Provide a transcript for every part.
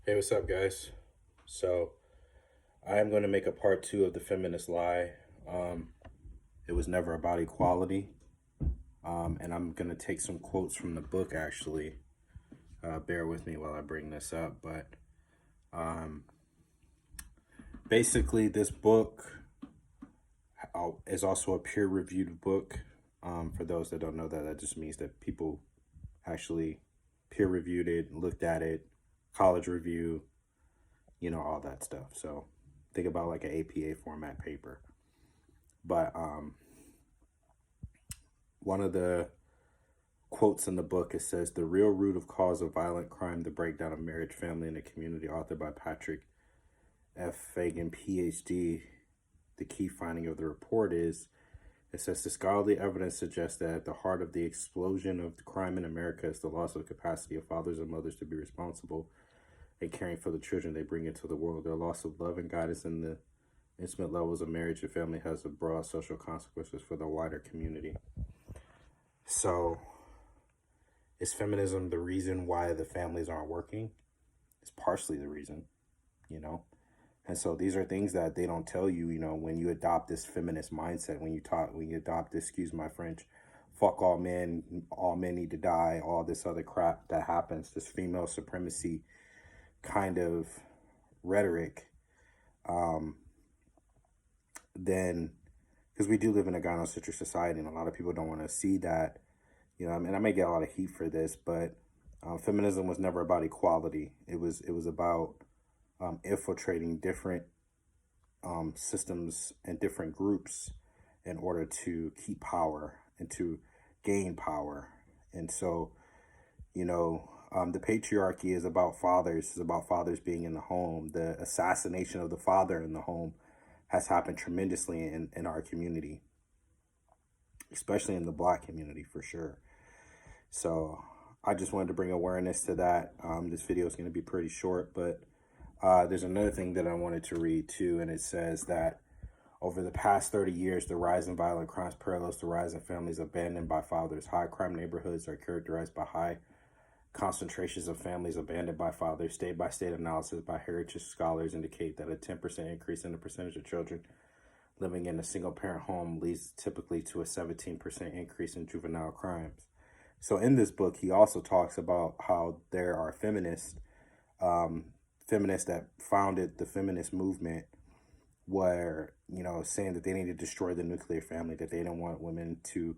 Hey, what's up, guys? So, I am going to make a part two of the feminist lie. Um, it was never about equality. And I'm going to take some quotes from the book, actually. Bear with me while I bring this up. But um, basically, this book is also a peer reviewed book. For those that don't know that, that just means that people actually peer reviewed it, looked at it, college review, all that stuff. So, think about like an APA format paper. But one of the quotes in the book, it says, "The real root of cause of violent crime, the breakdown of marriage, family, and the community," authored by Patrick F. Fagan, PhD. The key finding of the report is, it says, the scholarly evidence suggests that at the heart of the explosion of the crime in America is the loss of capacity of fathers and mothers to be responsible and caring for the children they bring into the world. Their loss of love and guidance in the intimate levels of marriage and family has a broad social consequences for the wider community. So, is feminism the reason why the families aren't working? It's partially the reason, you know? And so these are things that they don't tell you, when you adopt this feminist mindset, when you adopt this, excuse my French, fuck all men need to die, all this other crap that happens, this female supremacy kind of rhetoric, then, because we do live in a gynocentric society and a lot of people don't want to see that. I mean, I may get a lot of heat for this, but feminism was never about equality. It was about infiltrating different systems and different groups in order to keep power and to gain power. And so, the patriarchy is about fathers being in the home. The assassination of the father in the home has happened tremendously in our community, especially in the Black community for sure. So I just wanted to bring awareness to that. This video is going to be pretty short, but there's another thing that I wanted to read too, and it says that over the past 30 years, the rise in violent crimes parallels the rise in families abandoned by fathers. High crime neighborhoods are characterized by high concentrations of families abandoned by fathers. State-by-state analysis by heritage scholars indicate that a 10% increase in the percentage of children living in a single-parent home leads typically to a 17% increase in juvenile crimes. So in this book, he also talks about how there are feminists that founded the feminist movement were, saying that they need to destroy the nuclear family, that they don't want women to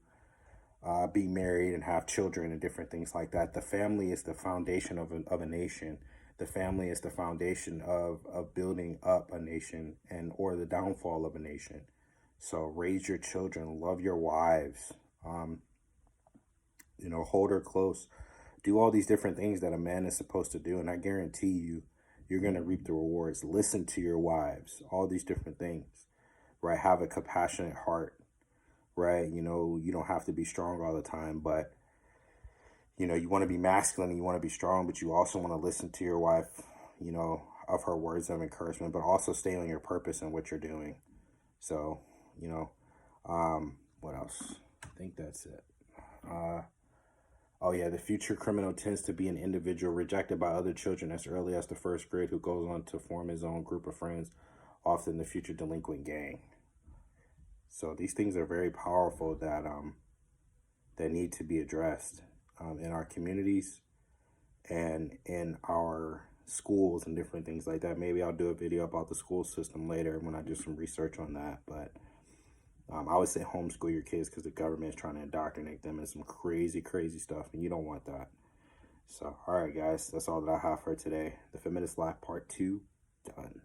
be married and have children and different things like that. The family is the foundation of a nation. The family is the foundation of building up a nation or the downfall of a nation. So raise your children, love your wives, hold her close, do all these different things that a man is supposed to do. And I guarantee you, you're going to reap the rewards. Listen to your wives, all these different things, right? Have a compassionate heart, right? You don't have to be strong all the time, but, you want to be masculine and you want to be strong, but you also want to listen to your wife, of her words of encouragement, but also stay on your purpose and what you're doing. So, what else? I think that's it. Oh yeah, the future criminal tends to be an individual rejected by other children as early as the first grade who goes on to form his own group of friends, often the future delinquent gang. So these things are very powerful that need to be addressed in our communities and in our schools and different things like that. Maybe I'll do a video about the school system later when I do some research on that, but I would say homeschool your kids because the government is trying to indoctrinate them in some crazy, crazy stuff, and you don't want that. So, all right, guys, that's all that I have for today. The Feminist Lie Part 2, done.